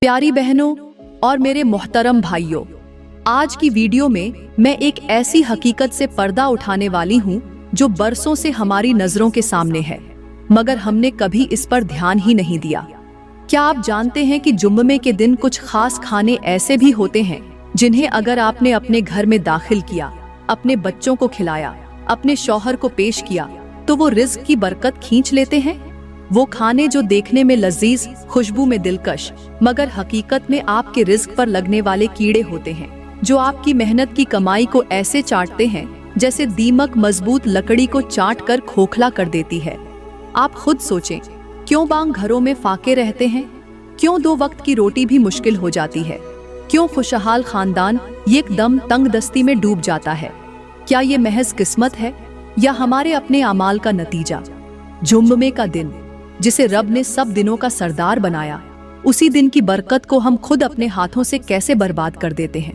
प्यारी बहनों और मेरे मोहतरम भाइयों, आज की वीडियो में मैं एक ऐसी हकीकत से पर्दा उठाने वाली हूँ जो बरसों से हमारी नजरों के सामने है, मगर हमने कभी इस पर ध्यान ही नहीं दिया। क्या आप जानते हैं कि जुम्मे के दिन कुछ खास खाने ऐसे भी होते हैं जिन्हें अगर आपने अपने घर में दाखिल किया, अपने बच्चों को खिलाया, अपने शौहर को पेश किया, तो वो रिज्क की बरकत खींच लेते हैं। वो खाने जो देखने में लजीज, खुशबू में दिलकश, मगर हकीकत में आपके रिज्क पर लगने वाले कीड़े होते हैं, जो आपकी मेहनत की कमाई को ऐसे चाटते हैं जैसे दीमक मजबूत लकड़ी को चाट कर खोखला कर देती है। आप खुद सोचें, क्यों बांग घरों में फाके रहते हैं? क्यों 2 वक्त की रोटी भी मुश्किल हो जाती है? क्यों खुशहाल खानदान एकदम तंगदस्ती में डूब जाता है? क्या ये महज किस्मत है या हमारे अपने अमाल का नतीजा? जुम्मे का दिन, जिसे रब ने सब दिनों का सरदार बनाया, उसी दिन की बरकत को हम खुद अपने हाथों से कैसे बर्बाद कर देते हैं।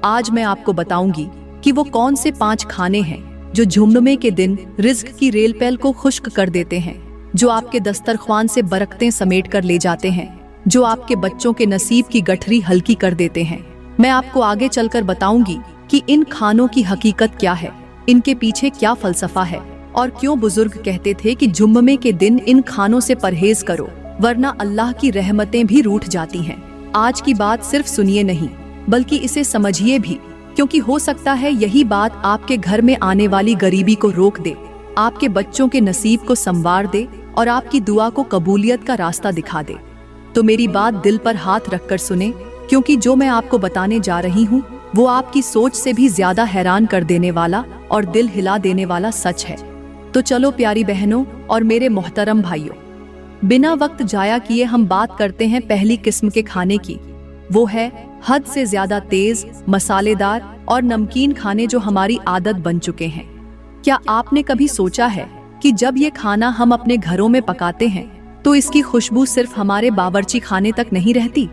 आज मैं आपको बताऊंगी कि वो कौन से 5 खाने हैं जो जुम्मे के दिन रिज्क की रेलपैल को खुश्क कर देते हैं, जो आपके दस्तरख्वान से बरकतें समेट कर ले जाते हैं, जो आपके बच्चों के नसीब की गठरी हल्की कर देते हैं। मैं आपको आगे चलकर बताऊंगी कि इन खानों की हकीकत क्या है, इनके पीछे क्या फलसफा है और क्यों बुजुर्ग कहते थे कि जुम्मे के दिन इन खानों से परहेज करो, वरना अल्लाह की रहमतें भी रूठ जाती हैं। आज की बात सिर्फ सुनिए नहीं, बल्कि इसे समझिए भी, क्योंकि हो सकता है यही बात आपके घर में आने वाली गरीबी को रोक दे, आपके बच्चों के नसीब को संवार दे और आपकी दुआ को कबूलियत का रास्ता दिखा दे। तो मेरी बात दिल पर हाथ रखकर सुने, क्योंकि जो मैं आपको बताने जा रही हूँ वो आपकी सोच से भी ज्यादा हैरान कर देने वाला और दिल हिला देने वाला सच है। तो चलो प्यारी बहनों और मेरे मोहतरम भाइयों, बिना वक्त जाया किए हम बात करते हैं पहली किस्म के खाने की। वो है हद से ज्यादा तेज, मसालेदार और नमकीन खाने जो हमारी आदत बन चुके हैं। क्या आपने कभी सोचा है कि जब ये खाना हम अपने घरों में पकाते हैं तो इसकी खुशबू सिर्फ हमारे बावर्ची खाने तक नहीं रहती।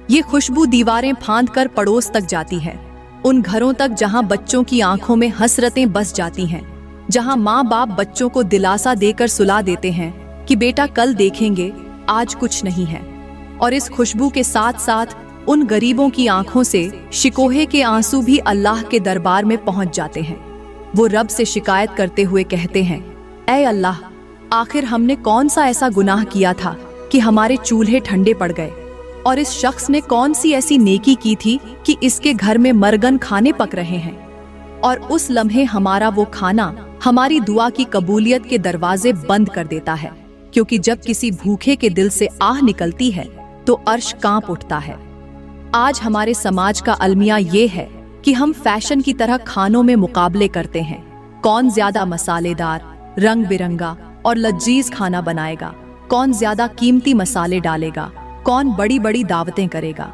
ये खुशबू दीवारें फांद कर पड़ोस तक जाती है, उन घरों तक जहां बच्चों की आंखों में हसरतें बस जाती हैं, जहां माँ बाप बच्चों को दिलासा देकर सुला देते हैं कि बेटा कल देखेंगे, आज कुछ नहीं है। और इस खुशबू के साथ साथ उन गरीबों की आंखों से शिकोहे के आंसू भी अल्लाह के दरबार में पहुंच जाते हैं। वो रब से शिकायत करते हुए कहते हैं, ऐ अल्लाह, आखिर हमने कौन सा ऐसा गुनाह किया था कि हमारे चूल्हे ठंडे पड़ गए, और इस शख्स ने कौन सी ऐसी नेकी की थी कि इसके घर में मरगन खाने पक रहे हैं। और उस लम्हे हमारा वो खाना हमारी दुआ की कबूलियत के दरवाजे बंद कर देता है, क्योंकि जब किसी भूखे के दिल से आह निकलती है तो अर्श कांप उठता है। आज हमारे समाज का अलमिया ये है कि हम फैशन की तरह खानों में मुकाबले करते हैं, कौन ज्यादा मसालेदार, रंग बिरंगा और लजीज खाना बनाएगा, कौन ज्यादा कीमती मसाले डालेगा, कौन बड़ी बड़ी दावतें करेगा।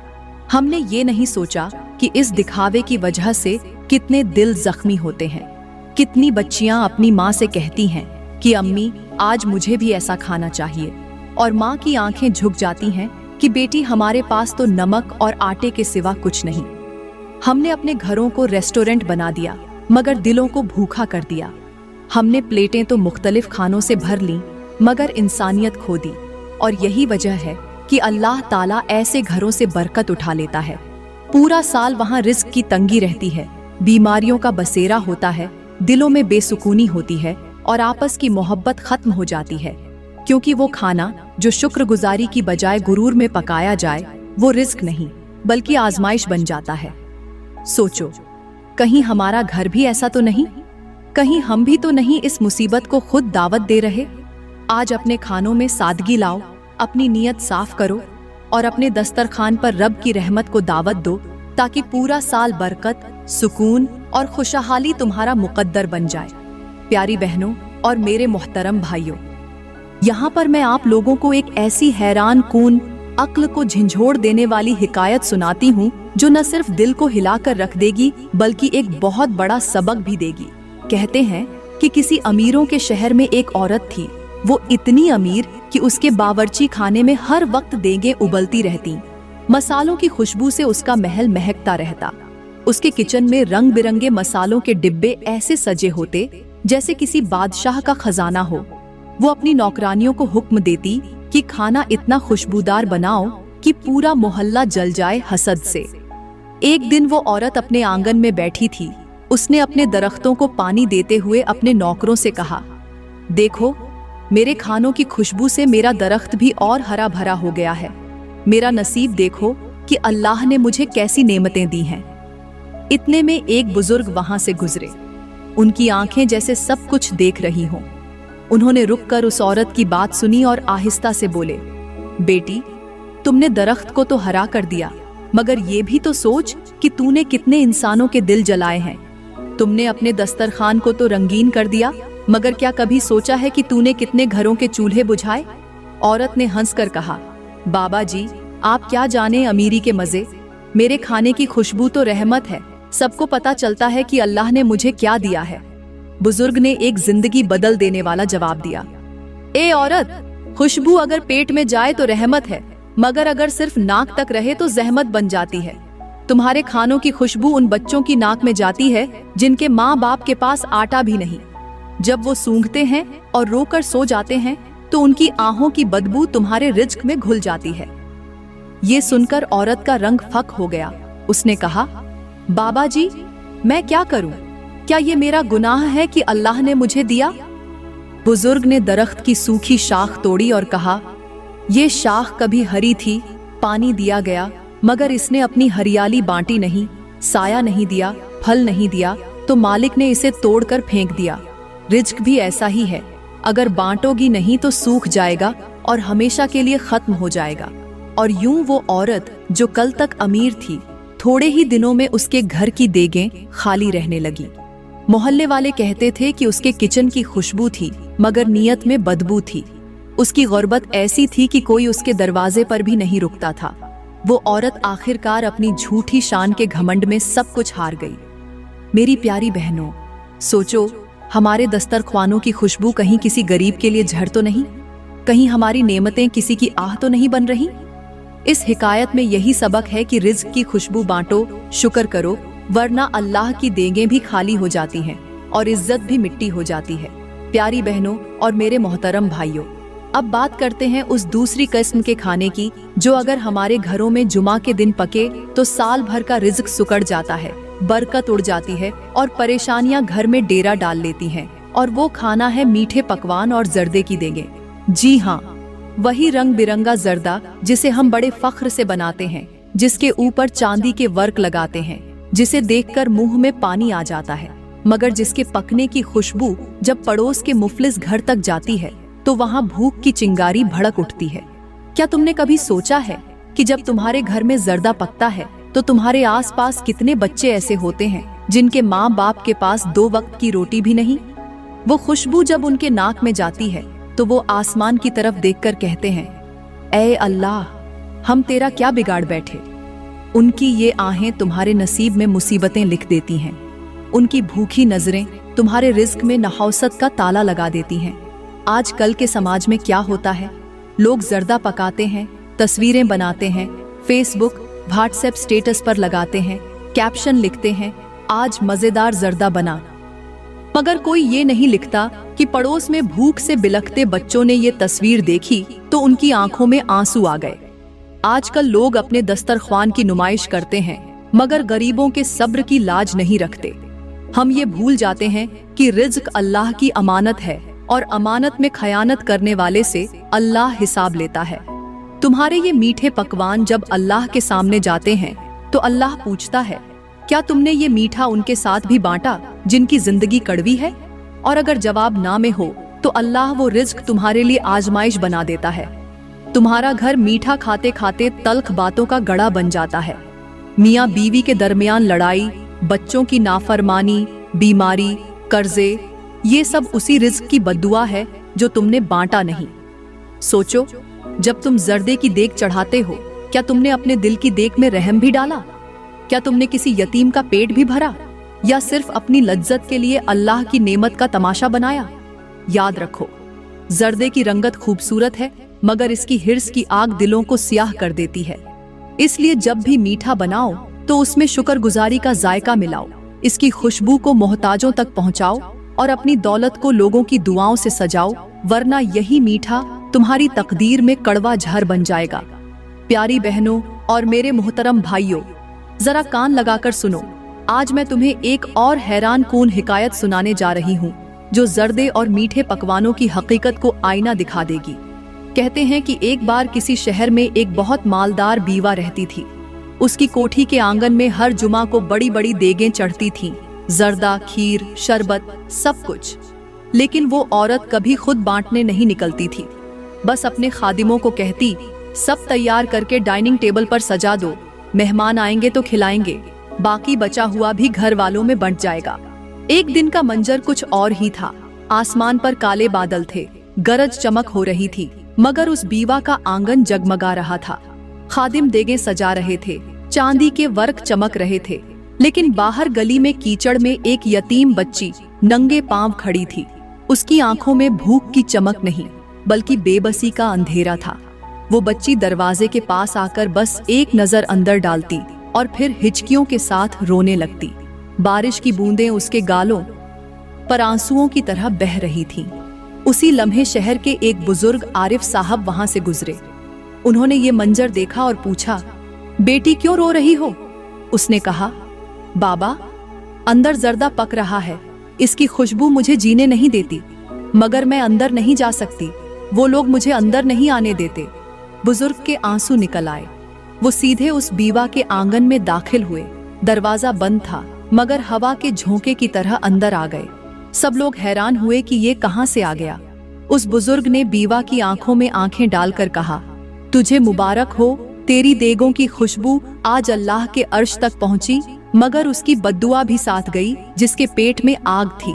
हमने ये नहीं सोचा कि इस दिखावे की वजह से कितने दिल जख्मी होते हैं। कितनी बच्चियां अपनी माँ से कहती हैं कि अम्मी आज मुझे भी ऐसा खाना चाहिए, और माँ की आंखें झुक जाती हैं कि बेटी हमारे पास तो नमक और आटे के सिवा कुछ नहीं। हमने अपने घरों को रेस्टोरेंट बना दिया, मगर दिलों को भूखा कर दिया। हमने प्लेटें तो मुख्तलिफ खानों से भर लीं, मगर इंसानियत खो दी। और यही वजह है कि अल्लाह ताला ऐसे घरों से बरकत उठा लेता है। पूरा साल वहाँ रिज्क की तंगी रहती है, बीमारियों का बसेरा होता है, दिलों में बेसुकूनी होती है और आपस की मोहब्बत खत्म हो जाती है, क्योंकि वो खाना जो शुक्रगुजारी की बजाय गुरूर में पकाया जाए वो रिज्क नहीं बल्कि आजमाइश बन जाता है। सोचो, कहीं हमारा घर भी ऐसा तो नहीं? कहीं हम भी तो नहीं इस मुसीबत को खुद दावत दे रहे? आज अपने खानों में सादगी लाओ, अपनी नीयत साफ करो और अपने दस्तरखान पर रब की रहमत को दावत दो, ताकि पूरा साल बरकत, सुकून और खुशहाली तुम्हारा मुकद्दर बन जाए। प्यारी बहनों और मेरे मोहतरम भाइयों, यहाँ पर मैं आप लोगों को एक ऐसी हैरान कून, अक्ल को झंझोड़ देने वाली हिकायत सुनाती हूँ जो न सिर्फ दिल को हिलाकर रख देगी बल्कि एक बहुत बड़ा सबक भी देगी। कहते हैं कि किसी अमीरों के शहर में एक औरत थी। वो इतनी अमीर कि उसके बावर्ची खाने में हर वक्त देगें उबलती रहती, मसालों की खुशबू से उसका महल महकता रहता। उसके किचन में रंग बिरंगे मसालों के डिब्बे ऐसे सजे होते जैसे किसी बादशाह का खजाना हो। वो अपनी नौकरानियों को हुक्म देती कि खाना इतना खुशबूदार बनाओ कि पूरा मोहल्ला जल जाए हसद से। एक दिन वो औरत अपने आंगन में बैठी थी। उसने अपने दरख्तों को पानी देते हुए अपने नौकरों से कहा, देखो, मेरे खानों की खुशबू से मेरा दरख्त भी और हरा भरा हो गया है। मेरा नसीब देखो कि अल्लाह ने मुझे कैसी नेमतें दी हैं। इतने में एक बुजुर्ग वहां से गुजरे। उनकी आंखें जैसे सब कुछ देख रही हों। उन्होंने रुककर उस औरत की बात सुनी और आहिस्ता से बोले, बेटी, तुमने दरख्त को तो हरा कर दिया, मगर ये भी तो सोच कि तूने कितने इंसानों के दिल जलाए हैं। तुमने अपने दस्तरखान को तो रंगीन कर दिया, मगर क्या कभी सोचा है कि तूने कितने घरों के चूल्हे बुझाए? औरत ने हंसकर कहा, बाबा जी, आप क्या जाने अमीरी के मजे। मेरे खाने की खुशबू तो रहमत है। सबको पता चलता है कि अल्लाह ने मुझे क्या दिया है। बुजुर्ग ने एक जिंदगी बदल देने वाला जवाब दिया, ए औरत, खुशबू अगर पेट में जाए तो रहमत है, मगर अगर सिर्फ नाक तक रहे तो जहमत बन जाती है। तुम्हारे खानों की खुशबू उन बच्चों की नाक में जाती है जिनके माँ बाप के पास आटा भी नहीं। जब वो सूंघते हैं और रोकर सो जाते हैं तो उनकी आहों की बदबू तुम्हारे रिज्क में घुल जाती है। ये सुनकर औरत का रंग फक हो गया। उसने कहा, बाबा जी, मैं क्या करूं? क्या ये मेरा गुनाह है कि अल्लाह ने मुझे दिया? बुजुर्ग ने दरख्त की सूखी शाख तोड़ी और कहा, ये शाख कभी हरी थी, पानी दिया गया, मगर इसने अपनी हरियाली बांटी नहीं, साया नहीं दिया, फल नहीं दिया, तो मालिक ने इसे तोड़कर फेंक दिया। रिज्क भी ऐसा ही है, अगर बांटोगी नहीं तो सूख जाएगा और हमेशा के लिए खत्म हो जाएगा। और यूं वो औरत जो कल तक अमीर थी, थोड़े ही दिनों में उसके घर की देगें खाली रहने लगी। मोहल्ले वाले कहते थे कि उसके किचन की खुशबू थी, मगर नियत में बदबू थी। उसकी गुर्बत ऐसी थी कि कोई उसके दरवाजे पर भी नहीं रुकता था। वो औरत आखिरकार अपनी झूठी शान के घमंड में सब कुछ हार गई। मेरी प्यारी बहनों, सोचो, हमारे दस्तरख्वानों की खुशबू कहीं किसी गरीब के लिए झड़ तो नहीं? कहीं हमारी नेमतें किसी की आह तो नहीं बन रही? इस हिकायत में यही सबक है कि रिज्क की खुशबू बांटो, शुक्र करो, वरना अल्लाह की देंगे भी खाली हो जाती हैं और इज्जत भी मिट्टी हो जाती है। प्यारी बहनों और मेरे मोहतरम भाइयों, अब बात करते हैं उस दूसरी किस्म के खाने की जो अगर हमारे घरों में जुमा के दिन पके तो साल भर का रिज्क सुकड़ जाता है, बरकत उड़ जाती है और परेशानियां घर में डेरा डाल लेती हैं। और वो खाना है मीठे पकवान और जर्दे की देंगे। जी हाँ, वही रंग बिरंगा जर्दा जिसे हम बड़े फख्र से बनाते हैं, जिसके ऊपर चांदी के वर्क लगाते हैं, जिसे देखकर मुंह में पानी आ जाता है, मगर जिसके पकने की खुशबू जब पड़ोस के मुफलिस घर तक जाती है तो वहाँ भूख की चिंगारी भड़क उठती है। क्या तुमने कभी सोचा है कि जब तुम्हारे घर में जर्दा पकता है तो तुम्हारे आसपास कितने बच्चे ऐसे होते हैं जिनके माँ बाप के पास 2 वक्त की रोटी भी नहीं? वो खुशबू जब उनके नाक में जाती है तो वो आसमान की तरफ देखकर कहते हैं, ऐ अल्लाह, हम तेरा क्या बिगाड़ बैठे। उनकी ये आहें तुम्हारे नसीब में मुसीबतें लिख देती हैं। उनकी भूखी नजरें तुम्हारे रिज्क में नहौसत का ताला लगा देती हैं। आज कल के समाज में क्या होता है? लोग जर्दा पकाते हैं, तस्वीरें बनाते हैं, फेसबुक, व्हाट्सएप स्टेटस पर लगाते हैं, कैप्शन लिखते हैं, आज मजेदार जर्दा बना, मगर कोई ये नहीं लिखता कि पड़ोस में भूख से बिलखते बच्चों ने ये तस्वीर देखी तो उनकी आंखों में आंसू आ गए। आजकल लोग अपने दस्तरख्वान की नुमाइश करते हैं, मगर गरीबों के सब्र की लाज नहीं रखते। हम ये भूल जाते हैं कि रिज्क अल्लाह की अमानत है और अमानत में खयानत करने वाले से अल्लाह हिसाब लेता है। तुम्हारे ये मीठे पकवान जब अल्लाह के सामने जाते हैं तो अल्लाह पूछता है, क्या तुमने ये मीठा उनके साथ भी बांटा जिनकी जिंदगी कड़वी है? और अगर जवाब ना में हो तो अल्लाह वो रिज्क तुम्हारे लिए आजमाइश बना देता है। तुम्हारा घर मीठा खाते खाते तल्ख बातों का गड़ा बन जाता है। मियाँ बीवी के दरमियान लड़ाई, बच्चों की नाफरमानी, बीमारी, कर्जे, ये सब उसी रिज्क की बद्दुआ है जो तुमने बांटा नहीं। सोचो, जब तुम जर्दे की देग चढ़ाते हो, क्या तुमने अपने दिल की देग में रहम भी डाला? क्या तुमने किसी यतीम का पेट भी भरा, या सिर्फ अपनी लज्जत के लिए अल्लाह की नेमत का तमाशा बनाया? याद रखो, जर्दे की रंगत खूबसूरत है, मगर इसकी हिर्स की आग दिलों को सियाह कर देती है। इसलिए जब भी मीठा बनाओ तो उसमें शुक्रगुजारी का जायका मिलाओ, इसकी खुशबू को मोहताजों तक पहुंचाओ और अपनी दौलत को लोगों की दुआओं से सजाओ, वरना यही मीठा तुम्हारी तकदीर में कड़वा जहर बन जाएगा। प्यारी बहनों और मेरे मोहतरम भाइयों, जरा कान लगाकर सुनो। आज मैं तुम्हें एक और हैरान कून हिकायत सुनाने जा रही हूँ जो जर्दे और मीठे पकवानों की हकीकत को आईना दिखा देगी। कहते हैं कि एक बार किसी शहर में एक बहुत मालदार बीवा रहती थी। उसकी कोठी के आंगन में हर जुमा को बड़ी बड़ी देगें चढ़ती थीं, जर्दा, खीर, शरबत, सब कुछ। लेकिन वो औरत कभी खुद बांटने नहीं निकलती थी। बस अपने खादिमों को कहती, सब तैयार करके डाइनिंग टेबल पर सजा दो, मेहमान आएंगे तो खिलाएंगे, बाकी बचा हुआ भी घर वालों में बंट जाएगा। एक दिन का मंजर कुछ और ही था। आसमान पर काले बादल थे, गरज चमक हो रही थी, मगर उस बीवा का आंगन जगमगा रहा था। खादिम देगे सजा रहे थे, चांदी के वर्क चमक रहे थे, लेकिन बाहर गली में कीचड़ में एक यतीम बच्ची नंगे पांव खड़ी थी। उसकी आंखों में भूख की चमक नहीं, बल्कि बेबसी का अंधेरा था। वो बच्ची दरवाजे के पास आकर बस एक नजर अंदर डालती और फिर हिचकियों के साथ रोने लगती। बारिश की बूंदें उसके गालों पर आंसुओं की तरह बह रही थीं। उसी लम्हे शहर के एक बुजुर्ग आरिफ साहब वहां से गुजरे। उन्होंने ये मंजर देखा और पूछा, बेटी क्यों रो रही हो? उसने कहा, बाबा, अंदर जर्दा पक रहा है, इसकी खुशबू मुझे जीने नहीं देती, मगर मैं अंदर नहीं जा सकती, वो लोग मुझे अंदर नहीं आने देते। बुजुर्ग के आंसू निकल आए। वो सीधे उस बीवा के आंगन में दाखिल हुए। दरवाजा बंद था, मगर हवा के झोंके की तरह अंदर आ गए। सब लोग हैरान हुए कि ये कहां से आ गया। उस बुजुर्ग ने बीवा की आंखों में आंखें डालकर कहा, तुझे मुबारक हो, तेरी देगों की खुशबू आज अल्लाह के अर्श तक पहुंची, मगर उसकी बद्दुआ भी साथ गई जिसके पेट में आग थी।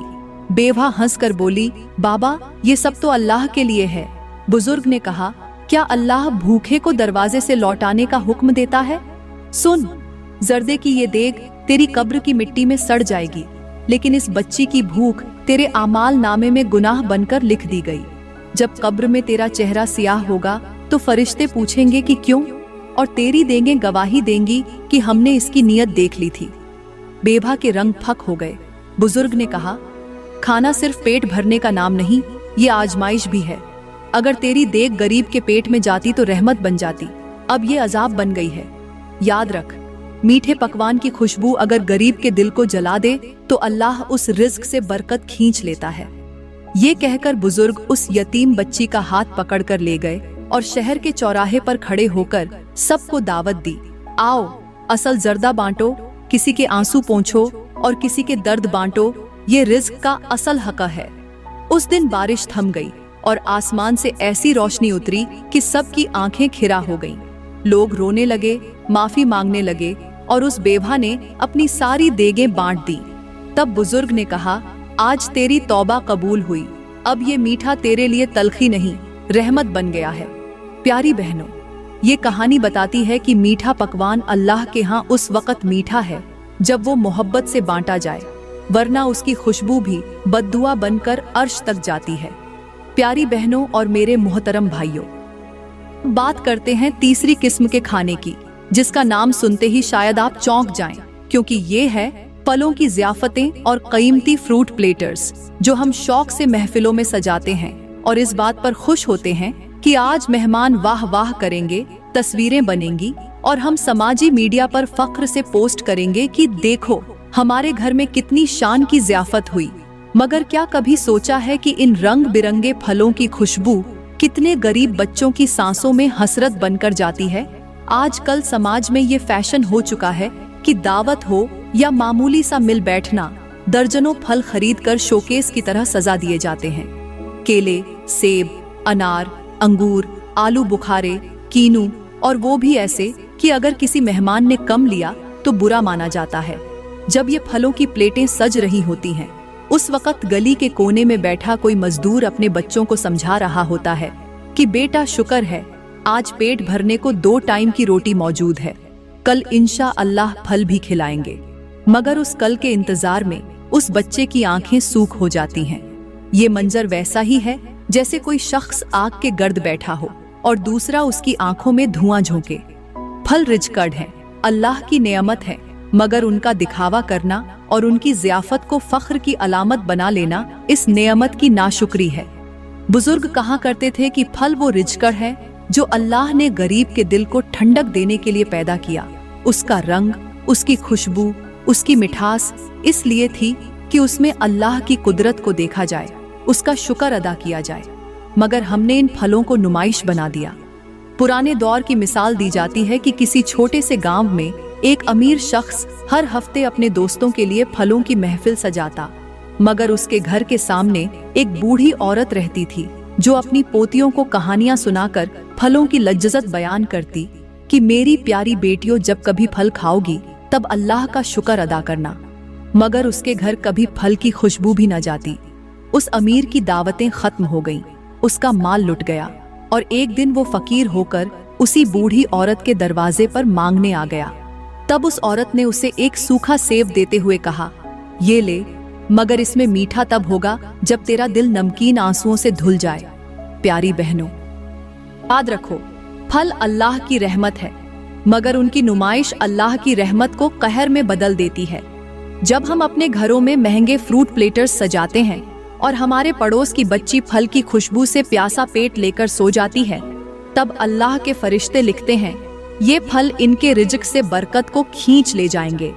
बेवा हंसकर बोली, बाबा, ये सब तो अल्लाह के लिए है। बुजुर्ग ने कहा, क्या अल्लाह भूखे को दरवाजे से लौटाने का हुक्म देता है? सुन, जर्दे की ये देग तेरी कब्र की मिट्टी में सड़ जाएगी, लेकिन इस बच्ची की भूख तेरे आमाल नामे में गुनाह बनकर लिख दी गई। जब कब्र में तेरा चेहरा सियाह होगा तो फरिश्ते पूछेंगे कि क्यों, और तेरी देंगें गवाही देंगी कि हमने इसकी नीयत देख ली थी। बेवा के रंग फक हो गए। बुजुर्ग ने कहा, खाना सिर्फ पेट भरने का नाम नहीं, ये आजमाइश भी है। अगर तेरी देग गरीब के पेट में जाती तो रहमत बन जाती, अब ये अजाब बन गई है। याद रख, मीठे पकवान की खुशबू अगर गरीब के दिल को जला दे तो अल्लाह उस रिज्क से बरकत खींच लेता है। ये कहकर बुजुर्ग उस यतीम बच्ची का हाथ पकड़कर ले गए और शहर के चौराहे पर खड़े होकर सबको दावत दी, आओ, असल जर्दा बांटो, किसी के आंसू पोंछो और किसी के दर्द बांटो, ये रिज्क का असल हक है। उस दिन बारिश थम गई और आसमान से ऐसी रोशनी उतरी कि सबकी आंखें खिरा हो गईं। लोग रोने लगे, माफी मांगने लगे और उस बेवा ने अपनी सारी देगें बांट दी। तब बुजुर्ग ने कहा, आज तेरी तौबा कबूल हुई, अब ये मीठा तेरे लिए तलखी नहीं, रहमत बन गया है। प्यारी बहनों, ये कहानी बताती है कि मीठा पकवान अल्लाह के यहाँ उस वक्त मीठा है जब वो मोहब्बत से बांटा जाए, वरना उसकी खुशबू भी बद्दुआ बनकर अर्श तक जाती है। प्यारी बहनों और मेरे मोहतरम भाइयों, बात करते हैं तीसरी किस्म के खाने की, जिसका नाम सुनते ही शायद आप चौंक जाएं, क्योंकि ये है फलों की ज़ियाफतें और कीमती फ्रूट प्लेटर्स, जो हम शौक से महफिलों में सजाते हैं और इस बात पर खुश होते हैं कि आज मेहमान वाह वाह करेंगे, तस्वीरें बनेंगी और हम समाजी मीडिया पर फख्र से पोस्ट करेंगे कि देखो हमारे घर में कितनी शान की ज़ियाफत हुई। मगर क्या कभी सोचा है कि इन रंग बिरंगे फलों की खुशबू कितने गरीब बच्चों की सांसों में हसरत बनकर जाती है? आजकल समाज में ये फैशन हो चुका है कि दावत हो या मामूली सा मिल बैठना, दर्जनों फल खरीद कर शोकेस की तरह सजा दिए जाते हैं। केले, सेब, अनार, अंगूर, आलू बुखारे, कीनू, और वो भी ऐसे कि अगर किसी मेहमान ने कम लिया तो बुरा माना जाता है। जब ये फलों की प्लेटें सज रही होती हैं, उस वक्त गली के कोने में बैठा कोई मजदूर अपने बच्चों को समझा रहा होता है कि बेटा शुक्र है, आज पेट भरने को 2 टाइम की रोटी मौजूद है, कल इंशा अल्लाह फल भी खिलाएंगे। मगर उस कल के इंतजार में उस बच्चे की आंखें सूख हो जाती हैं। ये मंजर वैसा ही है जैसे कोई शख्स आग के गर्द बैठा हो और दूसरा उसकी आंखों में धुआं झोंके। फल रिजकर्ड हैं, अल्लाह की नेमत है, मगर उनका दिखावा करना और उनकी ज़ियाफत को फख्र की अलामत बना लेना इस नेमत की नाशुक्री है। बुजुर्ग कहा करते थे कि फल वो रिजकर्ड है जो अल्लाह ने गरीब के दिल को ठंडक देने के लिए पैदा किया। उसका रंग, उसकी खुशबू, उसकी मिठास इसलिए थी कि उसमें अल्लाह की कुदरत को देखा जाए, उसका शुक्र अदा किया जाए। मगर हमने इन फलों को नुमाइश बना दिया। पुराने दौर की मिसाल दी जाती है कि किसी छोटे से गांव में एक अमीर शख्स हर हफ्ते अपने दोस्तों के लिए फलों की महफिल सजाता, मगर उसके घर के सामने एक बूढ़ी औरत रहती थी जो अपनी पोतियों को कहानियां सुनाकर फलों की लज्जत बयान करती कि मेरी प्यारी बेटियों, जब कभी फल खाओगी तब अल्लाह का शुक्र अदा करना। मगर उसके घर कभी फल की खुशबू भी न जाती। उस अमीर की दावतें खत्म हो गईं, उसका माल लुट गया और एक दिन वो फकीर होकर उसी बूढ़ी औरत के दरवाजे पर मांगने आ गया। तब उस औरत ने उसे एक सूखा सेब देते हुए कहा, ये ले, मगर इसमें मीठा तब होगा जब तेरा दिल नमकीन आंसुओं से धुल जाए। प्यारी बहनों, याद रखो, फल अल्लाह की रहमत है, मगर उनकी नुमाइश अल्लाह की रहमत को कहर में बदल देती है। जब हम अपने घरों में महंगे फ्रूट प्लेटर्स सजाते हैं और हमारे पड़ोस की बच्ची फल की खुशबू से प्यासा पेट लेकर सो जाती है, तब अल्लाह के फरिश्ते लिखते हैं, ये फल इनके रिज़्क से बरकत को खींच ले जाएंगे।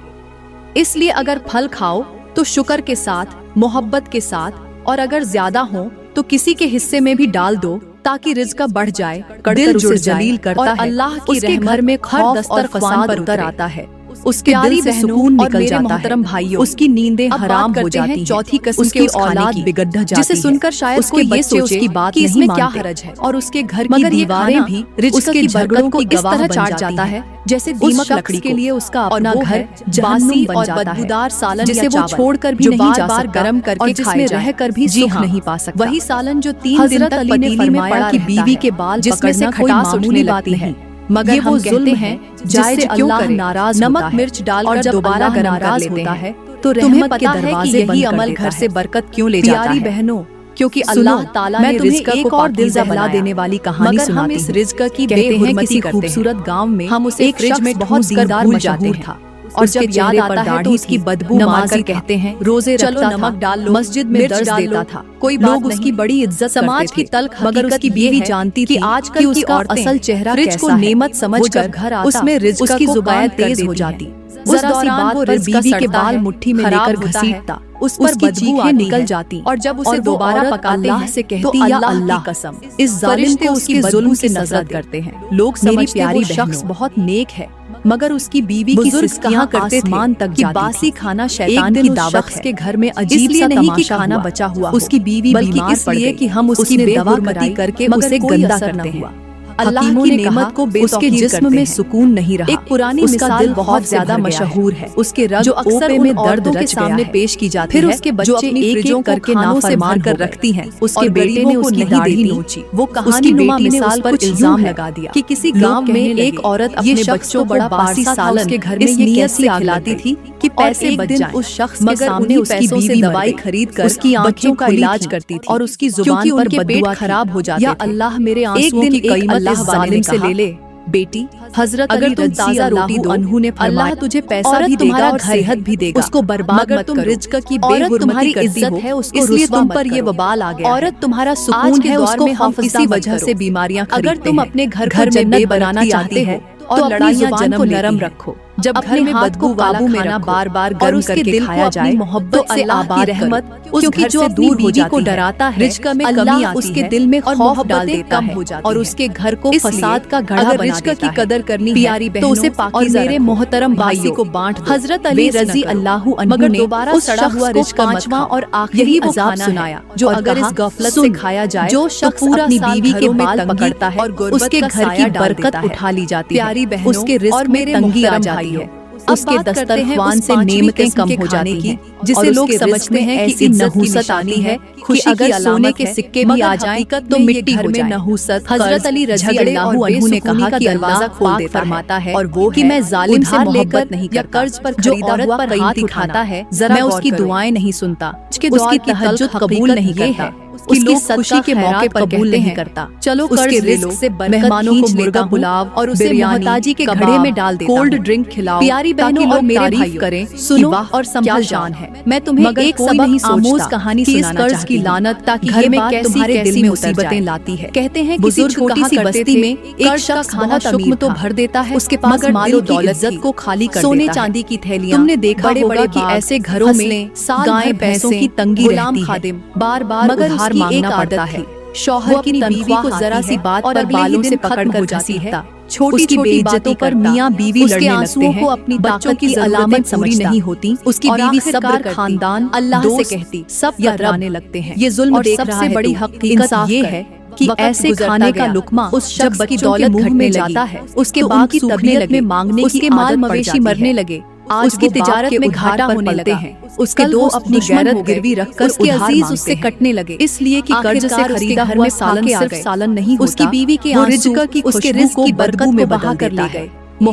इसलिए अगर फल खाओ तो शुक्र के साथ, मोहब्बत के साथ, और अगर ज्यादा हो तो किसी के हिस्से में भी डाल दो ताकि रिज़्क बढ़ जाए, दिल जुड़ जलील करता है, अल्लाह की रहमत में खौफ और फसाद पर उतर आता है, उसके दिल से सुकून निकल जाता है, भाइयों, उसकी नींदें हराम हो जाती हैं, चौथी किस्म की औलाद बिगड़ जाती है, जिसे सुनकर शायद कोई ये सोचे उसकी बात कि इसमें क्या हरज है, और उसके घर की दीवारें भी रिज़्क की झगड़ों को इस तरह चाट जाता है जैसे दीमक लकड़ी के लिए उसका अपना घर बासी और बदबूदार सालन जिसे वो छोड़कर भी नहीं जा सकता, गरम करके जिसमें रहकर भी सुख नहीं पा सकता। वही सालन जो 3 दिन तक पतीली में पड़ा कि बीवी के बाल जिसमें से खटास उठने लगती है, मगर वो जुल्म है जिससे अल्लाह नाराज नमक मिर्च डालकर दोबारा गरम कर लेता है, तो रहमत के दरवाजे यही अमल घर से बरकत क्यों ले जाता है। प्यारी बहनों, क्योंकि अल्लाह ताला ने रिज़्क को और दिल बहला देने वाली कहानी सुनाती है। हम इस रिज़्क की बेहुरमती खूबसूरत गांव में हम उसे एक शख्स में बहुत दीनदार मशहूर था, और जब याद आता है तो उसकी बदबू मारकर कहते हैं, रोजे रखता था, नमक डाल लो, मस्जिद में दर्ज देता था, कोई लोग उसकी बड़ी इज्जत समाज की तल्ख, मगर उसकी बीवी जानती थी आज कि उसका असल चेहरा कैसा है। नेमत समझकर घर आता उसमें रिज़्क की जुबान तेज हो जाती। उस दौरान वो बीवी के बाल मुट्ठी में लेकर घसीटता, उस पर बदबू निकल जाती, और जब उसे दोबारा पकाते हैं से कहती, या अल्लाह की कसम, इस जालिम को उसकी जुल्म से नफरत करते हैं। लोग समझते हैं वो शख्स बहुत नेक है, मगर उसकी बीवी की सिस्कियां करते मान तक कि बासी खाना शैतान की दावत है। के घर में अजीब सा नहीं कि खाना बचा हुआ उसकी बीवी बल्कि इसलिए कि हम उसकी बेहुरमती करके उसे गंदा करते हैं। अल्लाह की नेमत को उसके जिस्म में सुकून नहीं रहा। एक पुरानी मिसाल बहुत ज्यादा मशहूर है, उसके रग जो अक्सर में दर्द के सामने पेश की जाती है। फिर उसके बच्चे एक करके नाफरमान कर रखती हैं। उसके बेटे ने उसकी दाढ़ी नोची। वो कहानी बेटी ने उस पर इल्जाम लगा दिया कि किसी गांव में एक औरत अपने बच्चों बड़ा बासी सालन के घर में ये नियत से खिलाती थी कि पैसे बच जाएं। उस शख्स के सामने उसकी बीवी दवाई खरीद कर उसकी आंखों का इलाज करती थी और उसकी जुबान पर बददुआ खराब हो जाती थी। या अल्लाह मेरे आंसुओं की कीमत इस जालिम से ले ले। बेटी, हजरत अगर तुम ताजा रोटी दो, ने अल्लाह तुझे पैसा भी देगा और सेहत भी देगा, उसको बर्बाद मत करो। रिज़्क की बेहुरमती करती हो, है उसको इसलिए तुम पर ये वबाल आ गया। औरत तुम्हारा सुकून है, उसको हम इसी वजह से बीमारियां खरीदते हैं। अगर तुम अपने घर में जन्नत बनाना चाहते हो तो लड़ाइयां जन्म नरम रखो। जब घर में बदबू काबू में खाना बार बार गर्म करके खाया जाए, मोहब्बत से आबाद रहमत, क्योंकि जो दूर बीवी को डराता है, रिज़्क में कमी आती उसके दिल में खौफ डाल देता है और उसके घर को फसाद का घड़ा बना देता है। रिज़्क की कदर करनी प्यारी बहनों, तो उसे पाकीज़ा मेरे मोहतरम भाइयों को बांट दो। हजरत अली रज़ी अल्लाहु अन्हु ने दोबारा सड़ा हुआ रिज़्क का पांचवा और आखिरी अज़ाब सुनाया, जो अगर इस गफलत से खाया जाए जो शख्स अपनी बीवी के बाल पकड़ता है उसके घर की बरकत उठा ली जाती है। प्यारी बहनों, उसके रिज़्क में तंगी आ जाती है, उसके दस्तरख्वान से नेमतें कम हो जाती हैं, जिसे लोग समझते हैं कि नहूसत आनी है, खुशी अगर सोने के सिक्के भी आ जाएं तो मिट्टी हो जाए। नहूसत हजरत अली रज़ी अल्लाहु अन्हु ने कहा कि अल्लाह पाक फरमाता है और वो कि मैं जालिम से मोहब्बत नहीं या कर्ज पर खरीदा हुआ पर हाथ उठाता है, मैं उसकी दुआएं नहीं सुनता, उसकी तहज्जुद कबूल नहीं करता, उसकी खुशी के मौके पर कबूल नहीं करता। चलो उसके रिस्क से मेहमानों को मुर्गा पुलाव और उसे मोहताजी के घड़े में डाल देता, कोल्ड ड्रिंक खिलाओ, प्यारी बहनों और मेरे भाइयों करें, सुनो और संभल जान है। मैं तुम्हें एक सबक आमोज कहानी सुनाना चाहती हूँ, लानत ताकि घर में कैसी कैसी मुसीबतें लाती है। कहते हैं किसी छोटी सी बस्ती में एक शख्स बहुत अमीर तो भर देता है, उसके पास मालो दौलत को खाली कर सोने चांदी की थैलियां। तुमने देखा होगा कि ऐसे घरों में गाय भैंसों की तंगी रहती है, बार बार उधार मांगना पड़ता है। शौहर की तनख्वाह को जरा सी बात पर बालों से पकड़कर घसीटता, छोटी छोटी बातों पर मियां बीवी लड़ने लगते हैं, अपनी ताकत की अलामत समझ नहीं होती, उसकी बीवी सब्र खानदान अल्लाह से कहती, सब यात्राने लगते हैं। ये जुल्म देख रहा है। सबसे बड़ी हकीकत ये है कि ऐसे खाने का लुकमा उस शख्स की दौलत घटने जाता है, उसके बाद की तबीयत में मांगने की माल मवेशी मरने लगे, आज की तिजारत में घाटा होने लगे हैं, उसके दोस्त अपनी गैरत गिरवी रखकर उसके अजीज उससे कटने लगे, इसलिए कि कर्ज से खरीदा हुआ सालन सिर्फ सालन नहीं होता, उसकी बीवी के आंसू उसके रिज़्क की बरकत में बहा कर ले गए।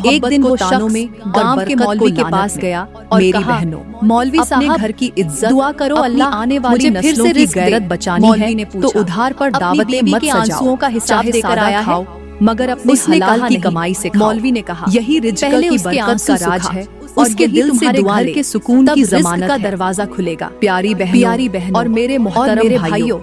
एक दिन वो तानों में गांव के मौलवी के पास गया और मेरी बहनों, मौलवी साहब घर की इज्जत दुआ करो, अल्लाह आने वाली नस्लों की गैरत बचानी है, तो उधार पर दावतें मत सजाओ, आंसुओं का हिसाब देकर आया है, मगर अपने हलाल की कमाई से खाओ। मौलवी ने कहा, यही रिज़्क की बरकत का राज है, उसके दिल से दुआ के सुकून की ज़मानत का दरवाजा खुलेगा। प्यारी बहन और मेरे मोहतरम भाइयों,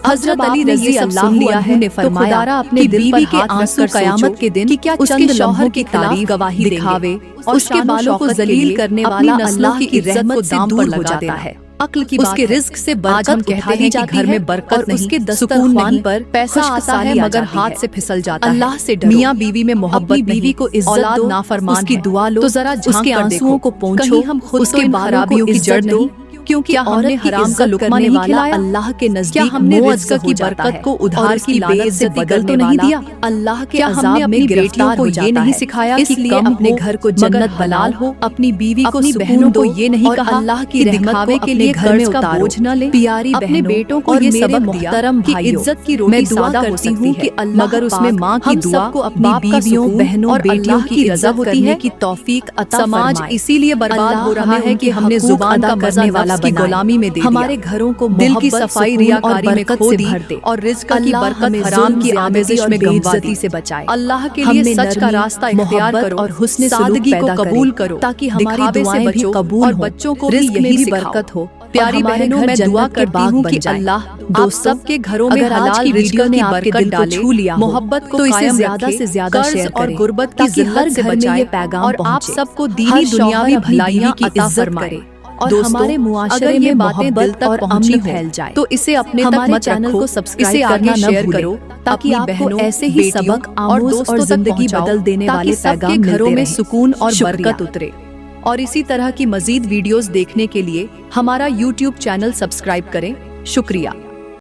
हजरत अली रज़ी अल्लाह अन्हु ने फरमाया अपने बीवी के आंसू कयामत के दिन क्या चंद शौहर की तारीफ गवाही दिखावे और उसके बालों को जलील करने वाला अल्लाह की रहमत से दूर हो जाता है। अक्ल की उसके रिस्क से बरकत कहते हैं कि घर में बरकत नहीं, उसके दस्तरख्वान पर पैसा आता है मगर हाथ से फिसल जाता है। अल्लाह से डरो, मियां बीवी में मोहब्बत, बीवी को इज्जत दो, नाफरमान उसकी दुआ लो तो जरा उसके आंसुओं को पोंछो, हम खुद उसके खराबियों की जड़ दो, क्योंकि हमने हराम का लुक़मा नहीं खिलाया, अल्लाह के नज़दीक हमने रिज़्क की बरकत को उधार की लानत से बदल तो नहीं दिया, अल्लाह के अज़ाब में गिरफ्तार हो ये नहीं सिखाया कि अपने घर को जन्नत हलाल हो, अपनी बीवी को बहनों को ये नहीं कहा अल्लाह की दिखावे के लिए घर में बोझ न ले। प्यारी अपने बेटों को ये सबक दिया कि इज्जत की रोटी सादा हो सकती है, मगर उसमें माँ की दुआ को अपनी बीवियों बहनों और बेटियों की रज़ा होती है की तौफीक अता। समाज इसीलिए बर्बाद हो रहा है कि हमने जुबान का करने वाला की गुलामी में दे दिया, हमारे घरों को दिल की सफाई रियाकारी में खो दी और रिज़्क की बरकत हराम की आमेज़िश में बेइज्जती से बचाए। अल्लाह के लिए सच का रास्ता इख्तियार करो और हुस्न सादगी को कबूल करो ताकि हमारी दुआएं भी कबूल और बच्चों को भी यही बरकत हो। प्यारी बहनों, मैं दुआ करती हूँ कि अल्लाह आप सबके घरों में हलाल रिज़्क ने आपके दिल को छू लिया, मोहब्बत को इसे ज्यादा से ज्यादा शेयर करें और गुर्बत की जिल्लत से बचाए और आप सबको दीनी दुनियावी भलाइयाँ की इज्जत करें और हमारे मुआशरे में बातें दिल तक अमन फैल जाए तो इसे अपने हमारे चैनल को सब्सक्राइब करना शेयर करो ताकि आपको ऐसे ही सबक और दोस्तों जिंदगी बदल देने वाले पैगाम घरों में सुकून और बरकत उतरे। और इसी तरह की मजीद वीडियोस देखने के लिए हमारा YouTube चैनल सब्सक्राइब करें। शुक्रिया।